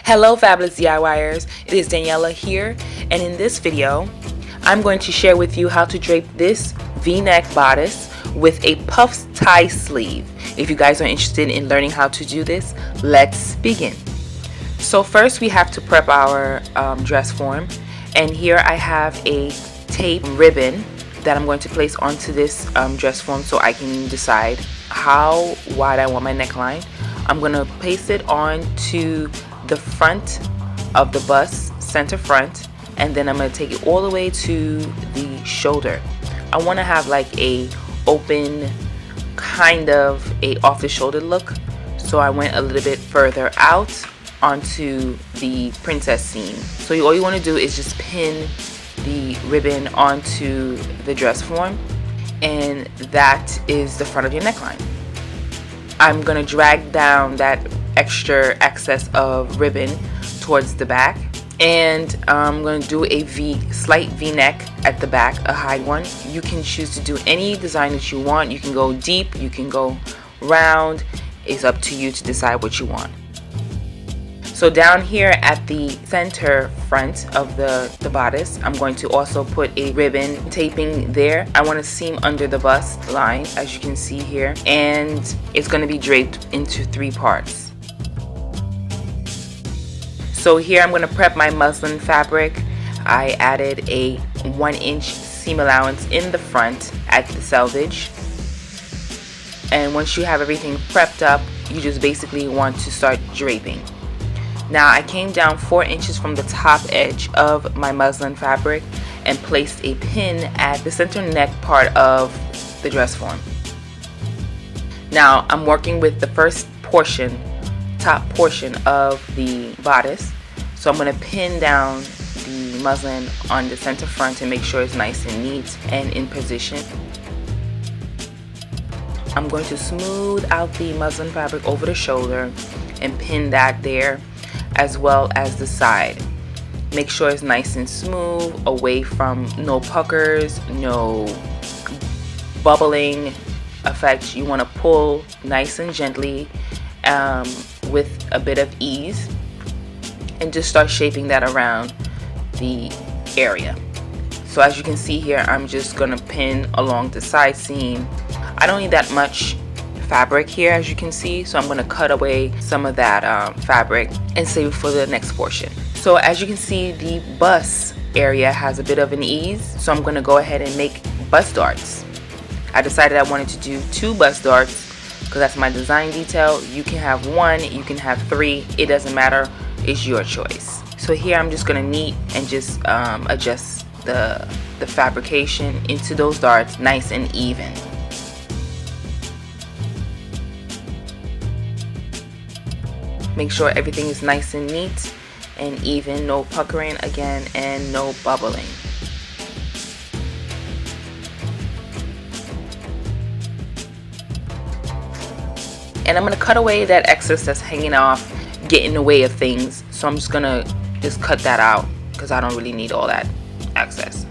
Hello fabulous DIYers, it is Daniela here, and in this video I'm going to share with you how to drape this V-neck bodice with a puff tie sleeve. If you guys are interested in learning how to do this, let's begin. So first we have to prep our dress form, and here I have a tape ribbon that I'm going to place onto this dress form so I can decide how wide I want my neckline. I'm going to place it onto the front of the bust, center front, and then I'm going to take it all the way to the shoulder. I want to have like a open, kind of a off the shoulder look, so I went a little bit further out onto the princess seam. So all you want to do is just pin the ribbon onto the dress form, and that is the front of your neckline. I'm going to drag down that extra excess of ribbon towards the back, and I'm going to do a slight V-neck at the back, a high one. You can choose to do any design that you want. You can go deep, you can go round. It's up to you to decide what you want. So down here at the center front of the bodice, I'm going to also put a ribbon taping there. I want to seam under the bust line, as you can see here, and it's going to be draped into 3 parts. So here I'm going to prep my muslin fabric. I added a 1-inch seam allowance in the front at the selvage. And once you have everything prepped up, you just basically want to start draping. Now I came down 4 inches from the top edge of my muslin fabric and placed a pin at the center neck part of the dress form. Now I'm working with the first portion, top portion of the bodice. So I'm going to pin down the muslin on the center front and make sure it's nice and neat and in position. I'm going to smooth out the muslin fabric over the shoulder and pin that there, as well as the side. Make sure it's nice and smooth, away from no puckers, no bubbling effect. You want to pull nice and gently with a bit of ease, and just start shaping that around the area. So as you can see here, I'm just gonna pin along the side seam. I don't need that much fabric here, as you can see, so I'm going to cut away some of that fabric and save it for the next portion. So as you can see, the bust area has a bit of an ease, so I'm going to go ahead and make bust darts. I decided I wanted to do 2 bust darts because that's my design detail. You can have 1, you can have 3, it doesn't matter, it's your choice. So here I'm just going to knead and just adjust the fabrication into those darts nice and even. Make sure everything is nice and neat and even, no puckering again, and no bubbling. And I'm going to cut away that excess that's hanging off, get in the way of things. So I'm just going to cut that out because I don't really need all that excess.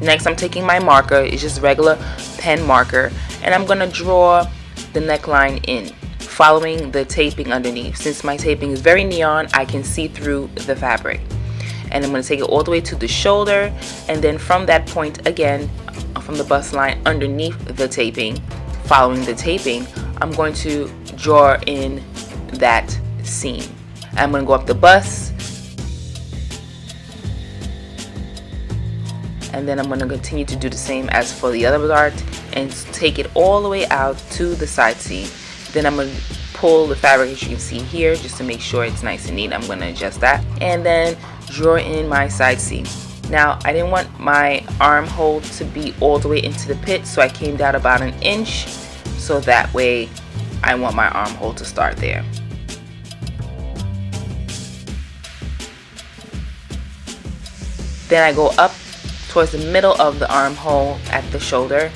Next, I'm taking my marker, it's just regular pen marker, and I'm going to draw the neckline in, following the taping underneath. Since my taping is very neon, I can see through the fabric. And I'm going to take it all the way to the shoulder, and then from that point again, from the bust line underneath the taping, following the taping, I'm going to draw in that seam. I'm going to go up the bust, and then I'm going to continue to do the same as for the other dart and take it all the way out to the side seam. Then I'm going to pull the fabric, as you can see here, just to make sure it's nice and neat. I'm going to adjust that and then draw in my side seam. Now I didn't want my armhole to be all the way into the pit, so I came down about 1 inch, so that way I want my armhole to start there. Then I go up towards the middle of the armhole at the shoulder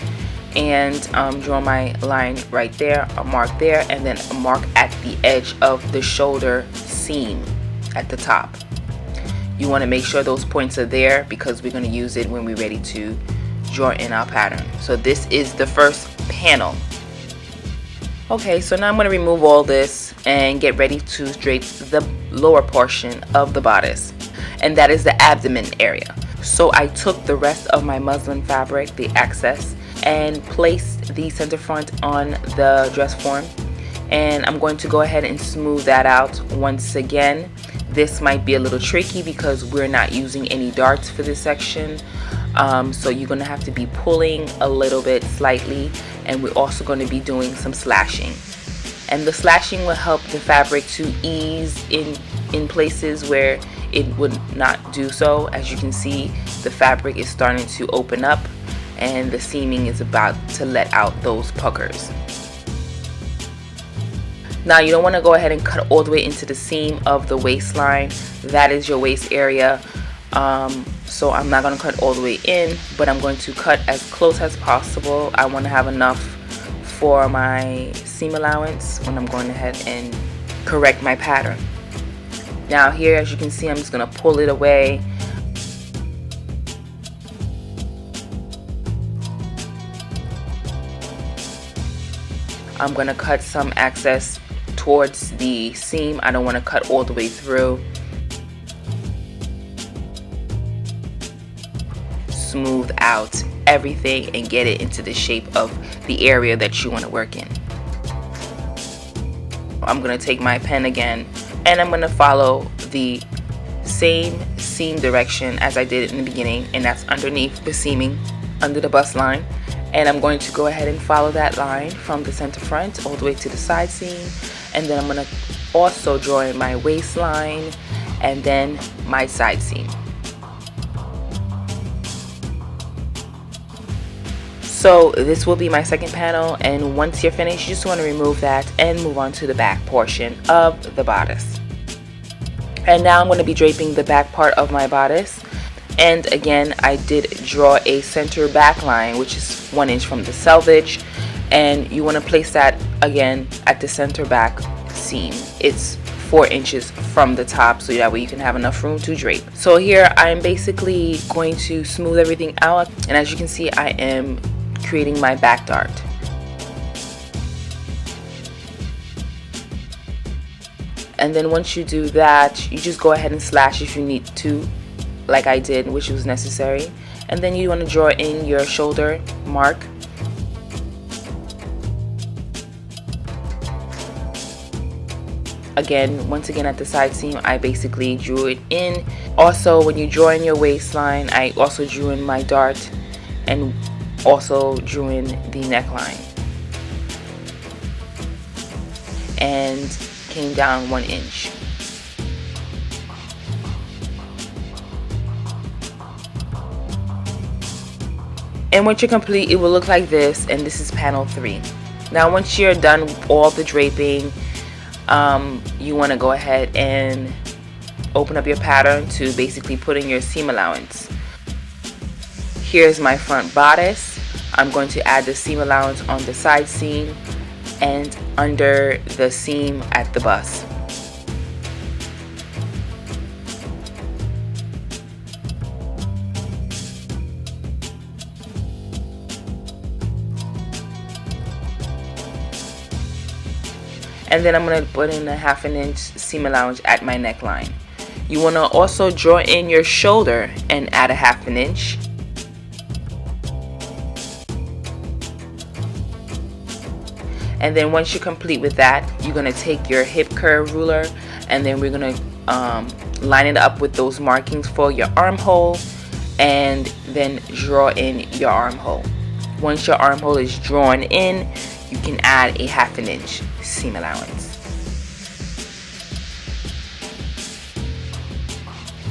and draw my line right there, a mark there, and then a mark at the edge of the shoulder seam at the top. You want to make sure those points are there because we're going to use it when we're ready to draw in our pattern. So this is the first panel. Okay, so now I'm going to remove all this and get ready to drape the lower portion of the bodice, and that is the abdomen area. So I took the rest of my muslin fabric, the excess, and placed the center front on the dress form, and I'm going to go ahead and smooth that out once again. This might be a little tricky because we're not using any darts for this section, so you're going to have to be pulling a little bit slightly, and we're also going to be doing some slashing, and the slashing will help the fabric to ease in places where it would not do so. As you can see, the fabric is starting to open up and the seaming is about to let out those puckers. Now you don't want to go ahead and cut all the way into the seam of the waistline. That is your waist area. So I'm not going to cut all the way in, but I'm going to cut as close as possible. I want to have enough for my seam allowance when I'm going ahead and correct my pattern. Now here, as you can see, I'm just going to pull it away. I'm going to cut some excess towards the seam. I don't want to cut all the way through. Smooth out everything and get it into the shape of the area that you want to work in. I'm going to take my pen again and I'm going to follow the same seam direction as I did in the beginning, and that's underneath the seaming under the bust line. And I'm going to go ahead and follow that line from the center front all the way to the side seam, and then I'm going to also draw in my waistline and then my side seam. So this will be my second panel, and once you're finished, you just want to remove that and move on to the back portion of the bodice. And now I'm going to be draping the back part of my bodice. And again, I did draw a center back line, which is 1 inch from the selvage, and you want to place that again at the center back seam. It's 4 inches from the top, so that way you can have enough room to drape. So here I'm basically going to smooth everything out, and as you can see, I am creating my back dart. And then once you do that, you just go ahead and slash if you need to, like I did, which was necessary. And then you want to draw in your shoulder mark. Again, once again at the side seam, I basically drew it in. Also, when you draw in your waistline, I also drew in my dart and also drew in the neckline and came down 1 inch. And once you're complete, it will look like this, and this is panel 3. Now once you're done with all the draping, you want to go ahead and open up your pattern to basically put in your seam allowance. Here's my front bodice. I'm going to add the seam allowance on the side seam and under the seam at the bust. And then I'm going to put in a 1/2 inch seam allowance at my neckline. You want to also draw in your shoulder and add a 1/2 inch. And then once you're complete with that, you're going to take your hip curve ruler, and then we're going to line it up with those markings for your armhole, and then draw in your armhole. Once your armhole is drawn in, you can add a 1/2 inch seam allowance.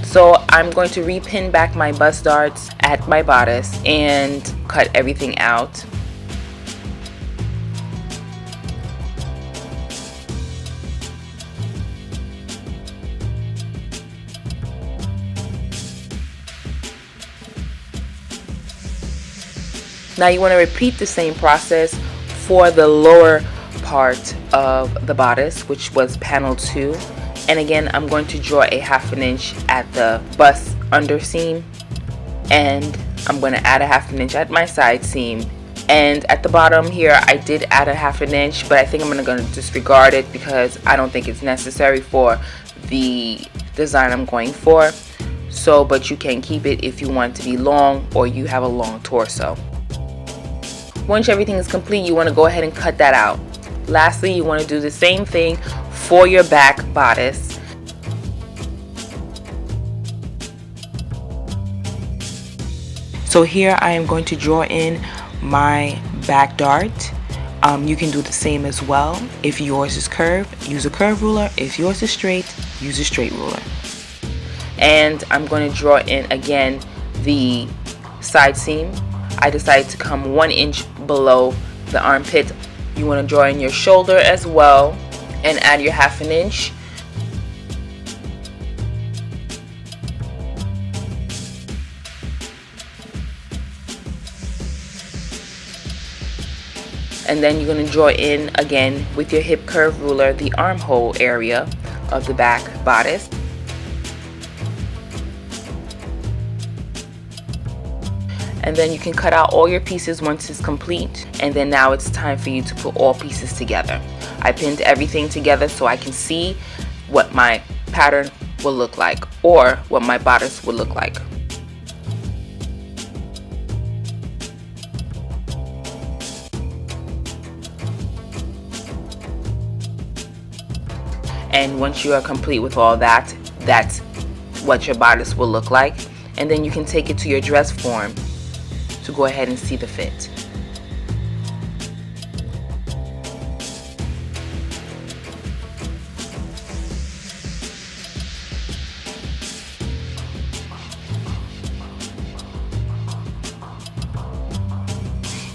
So I'm going to repin back my bust darts at my bodice and cut everything out. Now you want to repeat the same process for the lower part of the bodice, which was panel 2. And again, I'm going to draw a 1/2 inch at the bust under seam, and I'm going to add a 1/2 inch at my side seam And at the bottom here I did add a 1/2 inch, but I think I'm gonna disregard it because I don't think it's necessary for the design I'm going for. So, but you can keep it if you want it to be long or you have a long torso. Once everything is complete, you want to go ahead and cut that out. Lastly, you want to do the same thing for your back bodice. So here I am going to draw in my back dart. You can do the same as well. If yours is curved, use a curved ruler. If yours is straight, use a straight ruler. And I'm going to draw in again the side seam. I decided to come 1 inch below the armpit. You want to draw in your shoulder as well and add your 1/2 inch. And then you're going to draw in again with your hip curve ruler the armhole area of the back bodice. And then you can cut out all your pieces once it's complete, and then now it's time for you to put all pieces together. I pinned everything together so I can see what my pattern will look like, or what my bodice will look like. And once you are complete with all that, that's what your bodice will look like. And then you can take it to your dress form to go ahead and see the fit.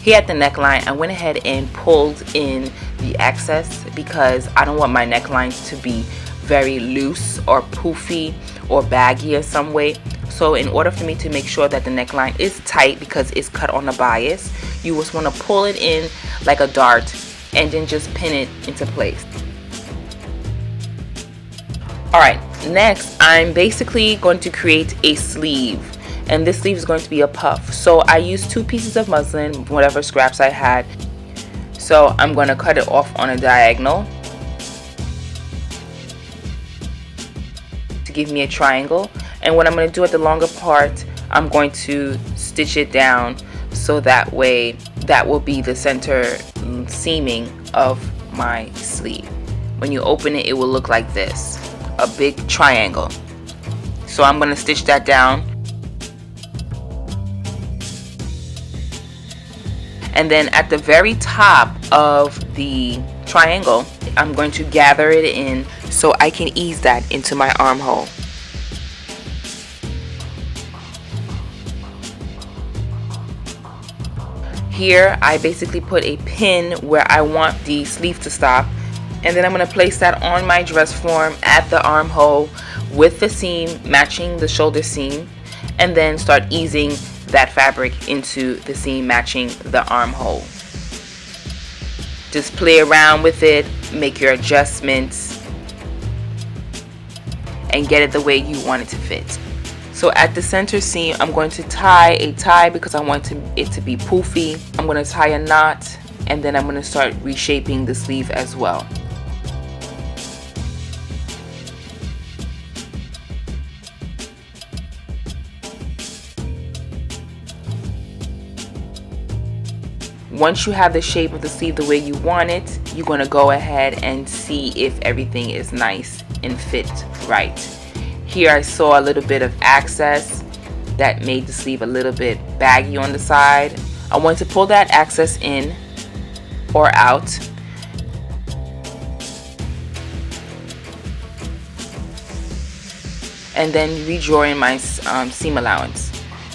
Here at the neckline, I went ahead and pulled in the excess because I don't want my neckline to be very loose or poofy or baggy in some way. So in order for me to make sure that the neckline is tight because it's cut on the bias, you just want to pull it in like a dart and then just pin it into place. Alright, next I'm basically going to create a sleeve, and this sleeve is going to be a puff. So I used 2 pieces of muslin, whatever scraps I had. So I'm going to cut it off on a diagonal to give me a triangle. And what I'm going to do at the longer part, I'm going to stitch it down so that way that will be the center seaming of my sleeve. When you open it, it will look like this, a big triangle. So I'm going to stitch that down. And then at the very top of the triangle, I'm going to gather it in so I can ease that into my armhole. Here I basically put a pin where I want the sleeve to stop, and then I'm going to place that on my dress form at the armhole with the seam matching the shoulder seam, and then start easing that fabric into the seam matching the armhole. Just play around with it, make your adjustments, and get it the way you want it to fit. So at the center seam, I'm going to tie a tie because I want it to be poofy. I'm going to tie a knot, and then I'm going to start reshaping the sleeve as well. Once you have the shape of the sleeve the way you want it, you're going to go ahead and see if everything is nice and fit right. Here I saw a little bit of excess that made the sleeve a little bit baggy on the side. I want to pull that excess in or out. And then redraw in my seam allowance.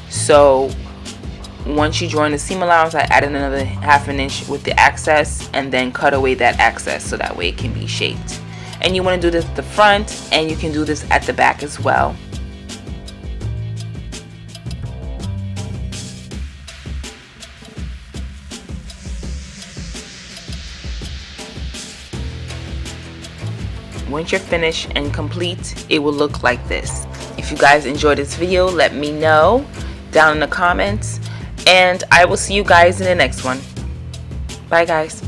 So once you draw in the seam allowance, I added another 1/2 inch with the excess and then cut away that excess so that way it can be shaped. And you want to do this at the front, and you can do this at the back as well. Once you're finished and complete, it will look like this. If you guys enjoyed this video, let me know down in the comments, and I will see you guys in the next one. Bye guys.